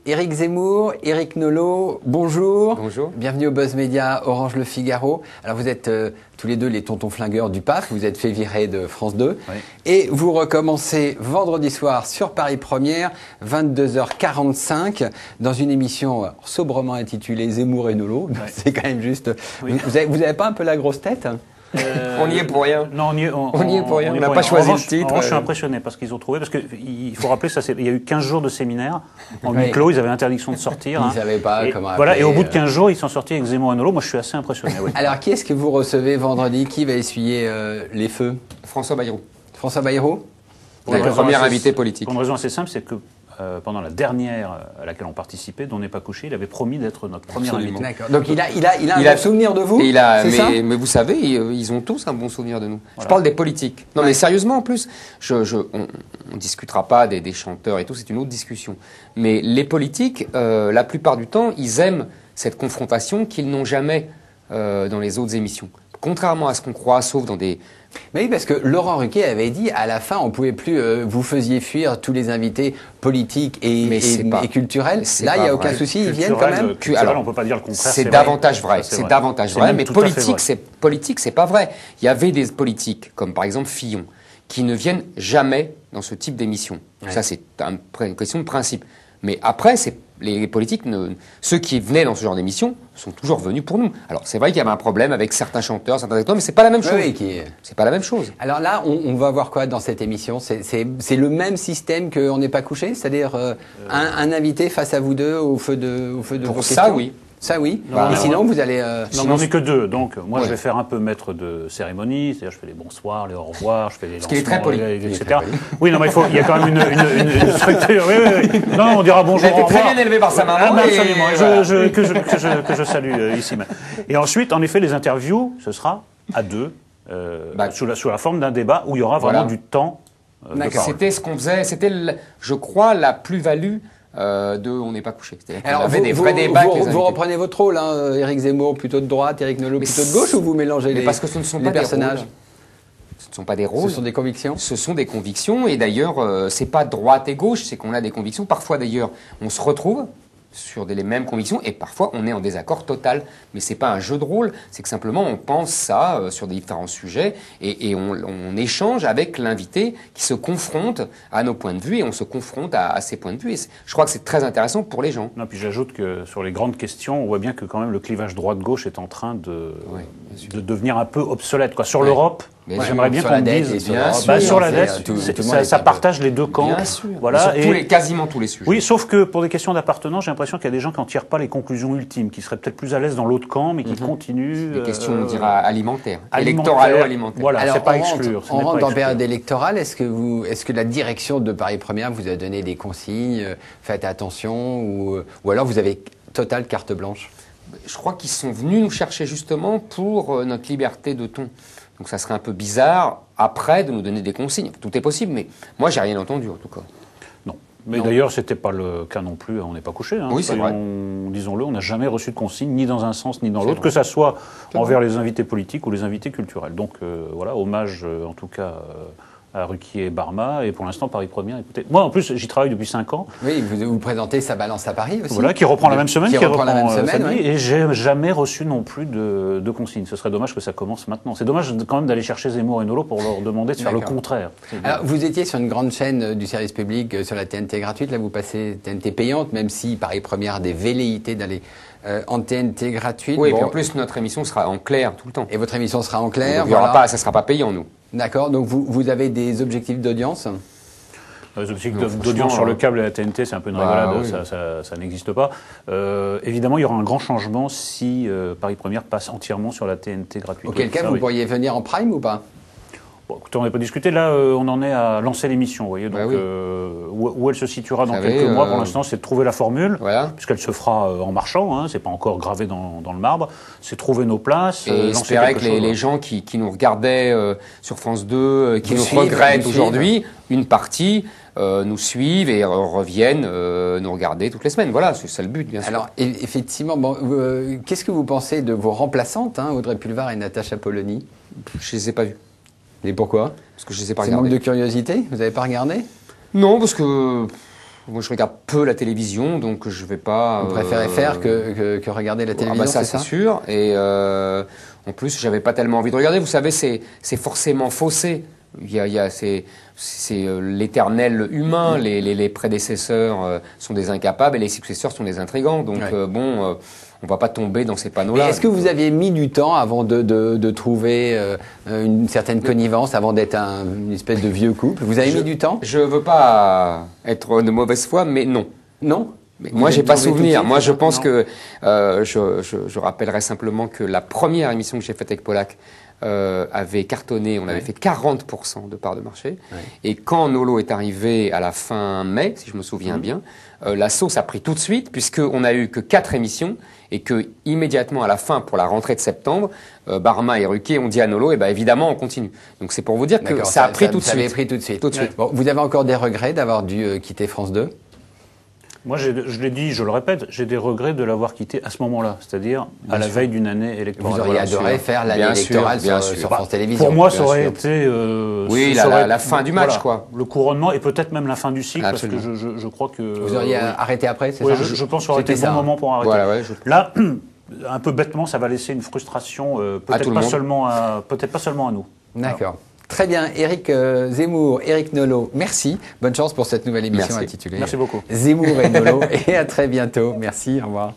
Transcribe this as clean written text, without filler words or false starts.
Éric Zemmour, Éric Nolot, bonjour. Bonjour. Bienvenue au Buzz Média Orange Le Figaro. Alors vous êtes tous les deux les tontons flingueurs du PAF, vous êtes fait virer de France 2. Oui. Et vous recommencez vendredi soir sur Paris Première, 22h45, dans une émission sobrement intitulée Zemmour et Nolot. Oui. C'est quand même juste... Oui. Vous avez pas un peu la grosse tête ? On n'y est pour rien. Non, on y est pour rien. On n'a pas choisi le titre. En revanche, je suis impressionné parce qu'ils ont trouvé. Parce qu'il faut rappeler, il y a eu 15 jours de séminaire en huis clos. Ils avaient interdiction de sortir. Ils ne savaient pas comment appeler. Voilà, et au bout de 15 jours, ils sont sortis avec Zemmour et Nolot. Moi, je suis assez impressionné. Oui. Alors, qui est-ce que vous recevez vendredi ? Qui va essuyer les feux ? François Bayrou. François Bayrou ? Notre premier invité politique. Pour une raison assez simple, c'est que pendant la dernière à laquelle on participait, dont on n'est pas couché, il avait promis d'être notre premier invité. D'accord. Donc il a un bon souvenir de vous. Mais vous savez, ils ont tous un bon souvenir de nous. Voilà. Je parle des politiques. Non, mais sérieusement, en plus, on discutera pas des chanteurs et tout, c'est une autre discussion. Mais les politiques, la plupart du temps, ils aiment cette confrontation qu'ils n'ont jamais dans les autres émissions. Contrairement à ce qu'on croit, sauf dans des... Mais oui, parce que Laurent Ruquier avait dit, à la fin, on ne pouvait plus, vous faisiez fuir tous les invités politiques et culturels. Là, il n'y a aucun souci, ils viennent quand même. Alors, on ne peut pas dire le contraire. C'est davantage vrai. C'est davantage vrai, mais politique, c'est pas vrai. Il y avait des politiques, comme par exemple Fillon, qui ne viennent jamais dans ce type d'émission. Ouais. Ça, c'est une question de principe. Mais après, les politiques, ceux qui venaient dans ce genre d'émission, sont toujours venus pour nous. Alors, c'est vrai qu'il y avait un problème avec certains chanteurs, certains acteurs, mais c'est pas la même chose. Oui, c'est pas la même chose. Alors là, on va voir quoi dans cette émission ? C'est le même système qu'on n'est pas couché, c'est-à-dire un invité face à vous deux au feu de vos questions. Ça, oui. Ça, oui. Et sinon, vous allez... Non, mais on n'est que deux. Donc, moi, je vais faire un peu maître de cérémonie. C'est-à-dire, je fais les bonsoirs, les au revoir, je fais les lancements, qui est très poli. Etc. Oui, non, mais il y a quand même une structure. Oui. Non, on dira bonjour, au revoir. Très bien élevé par sa maman. Absolument. Que je salue ici même. Et ensuite, en effet, les interviews, ce sera à deux, sous la forme d'un débat où il y aura vraiment du temps de parole. C'était ce qu'on faisait. C'était, je crois, la plus-value on n'est pas couché. Alors, vous reprenez votre rôle, hein, Éric Zemmour plutôt de droite, Éric Nolot plutôt de gauche, ou vous mélangez parce que ce ne sont pas personnages? Ce ne sont pas des rôles. Ce sont des convictions. Ce sont des convictions, et d'ailleurs, c'est pas droite et gauche, c'est qu'on a des convictions. Parfois, d'ailleurs, on se retrouve sur les mêmes convictions, et parfois on est en désaccord total. Mais c'est pas un jeu de rôle, c'est que simplement on pense ça sur des différents sujets, et on échange avec l'invité qui se confronte à nos points de vue, et on se confronte à ses points de vue. Et je crois que c'est très intéressant pour les gens. Non, puis j'ajoute que sur les grandes questions, on voit bien que quand même le clivage droite-gauche est en train de devenir un peu obsolète. Sur l'Europe, j'aimerais bien qu'on dise sur la dette, ça partage les deux camps. Bien sûr. Voilà, quasiment tous les sujets. Oui, sauf que pour des questions d'appartenance, j'ai l'impression qu'il y a des gens qui n'en tirent pas les conclusions ultimes, qui seraient peut-être plus à l'aise dans l'autre camp, mais qui continuent. Des questions, on dira, alimentaires. Électoralo-alimentaires. Voilà, c'est pas exclure. On rentre en période électorale. Est-ce que la direction de Paris Première vous a donné des consignes, faites attention, ou alors vous avez totale carte blanche? Je crois qu'ils sont venus nous chercher justement pour notre liberté de ton. Donc ça serait un peu bizarre, après, de nous donner des consignes. Tout est possible, mais moi, j'ai rien entendu, en tout cas. Non. Mais d'ailleurs, c'était pas le cas non plus, on n'est pas couché. Oui, c'est vrai. Disons-le, on n'a jamais reçu de consignes, ni dans un sens, ni dans l'autre, que ça soit envers les invités politiques ou les invités culturels. Donc voilà, hommage, en tout cas... à Ruquier et Barma, et pour l'instant Paris Première. Écoutez, moi en plus j'y travaille depuis 5 ans. Oui, vous présentez Ça balance à Paris aussi. Voilà, qui reprend la même semaine, samedi, et j'ai jamais reçu non plus de consignes. Ce serait dommage que ça commence maintenant. C'est dommage quand même d'aller chercher Zemmour et Nolot pour leur demander de faire le contraire. Alors vous étiez sur une grande chaîne du service public, sur la TNT gratuite, là vous passez TNT payante, même si Paris Première a des velléités d'aller en TNT gratuite. Oui, et puis en plus notre émission sera en clair tout le temps. Et votre émission sera en clair. Donc, ça ne sera pas payant, nous. D'accord, donc vous avez des objectifs d'audience ? Les objectifs d'audience sur le câble et la TNT, c'est un peu une rigolade, ça n'existe pas. Évidemment, il y aura un grand changement si Paris Première passe entièrement sur la TNT gratuite. Auquel cas, vous pourriez venir en prime ou pas ? Bon, écoutez, on n'a pas discuté. Là, on en est à lancer l'émission, vous voyez. Donc, où elle se situera dans quelques mois, pour l'instant, c'est de trouver la formule, puisqu'elle se fera en marchant. C'est pas encore gravé dans le marbre. C'est trouver nos places. Et espérer que les gens qui nous regardaient sur France 2, qui nous regrettent aujourd'hui, une partie nous suivent et reviennent nous regarder toutes les semaines. Voilà, c'est ça le but, bien sûr. Alors, effectivement, qu'est-ce que vous pensez de vos remplaçantes, Audrey Pulvar et Natacha Polony ? Je les ai pas vues. Et pourquoi ? parce que je les ai pas C'est regardés. manque de curiosité? Vous n'avez pas regardé? Non, parce que moi je regarde peu la télévision, donc je vais pas. Vous préférez faire que regarder la télévision, ça c'est c'est sûr. Et en plus, j'avais pas tellement envie de regarder. Vous savez, c'est forcément faussé. C'est l'éternel humain. Les prédécesseurs sont des incapables et les successeurs sont des intrigants. Donc on va pas tomber dans ces panneaux-là. Est-ce que vous aviez mis du temps avant de trouver une certaine connivence, avant d'être une espèce de vieux couple? Vous avez mis du temps? Je veux pas être de mauvaise foi, mais non. Non? Mais moi, j'ai pas souvenir. Moi, je pense que je rappellerai simplement que la première émission que j'ai faite avec Polak avait cartonné. On avait fait 40% de part de marché. Ouais. Et quand Nolo est arrivé à la fin mai, si je me souviens bien, la sauce a pris tout de suite, puisqu'on a eu que 4 émissions et que immédiatement à la fin, pour la rentrée de septembre, Barma et Ruquier ont dit à Nolo, évidemment, on continue. Donc c'est pour vous dire que ça a pris tout de suite. Ça avait pris tout de suite. Bon, vous avez encore des regrets d'avoir dû quitter France 2? Moi, je l'ai dit, je le répète, j'ai des regrets de l'avoir quitté à ce moment-là, c'est-à-dire à la veille d'une année électorale. Vous auriez adoré faire l'année électorale sur France Télévisions. Pour moi, ça aurait été... oui, la fin du match, quoi. Le couronnement et peut-être même la fin du cycle, parce que je crois que... Vous auriez arrêté après, c'est ça? Oui, je pense que ça aurait été le bon moment pour arrêter. Voilà, Là, un peu bêtement, ça va laisser une frustration, peut-être pas seulement à nous. D'accord. Très bien, Éric Zemmour, Éric Nolot, merci. Bonne chance pour cette nouvelle émission intitulée Merci beaucoup. Zemmour et Nolot. Et à très bientôt. Merci, au revoir.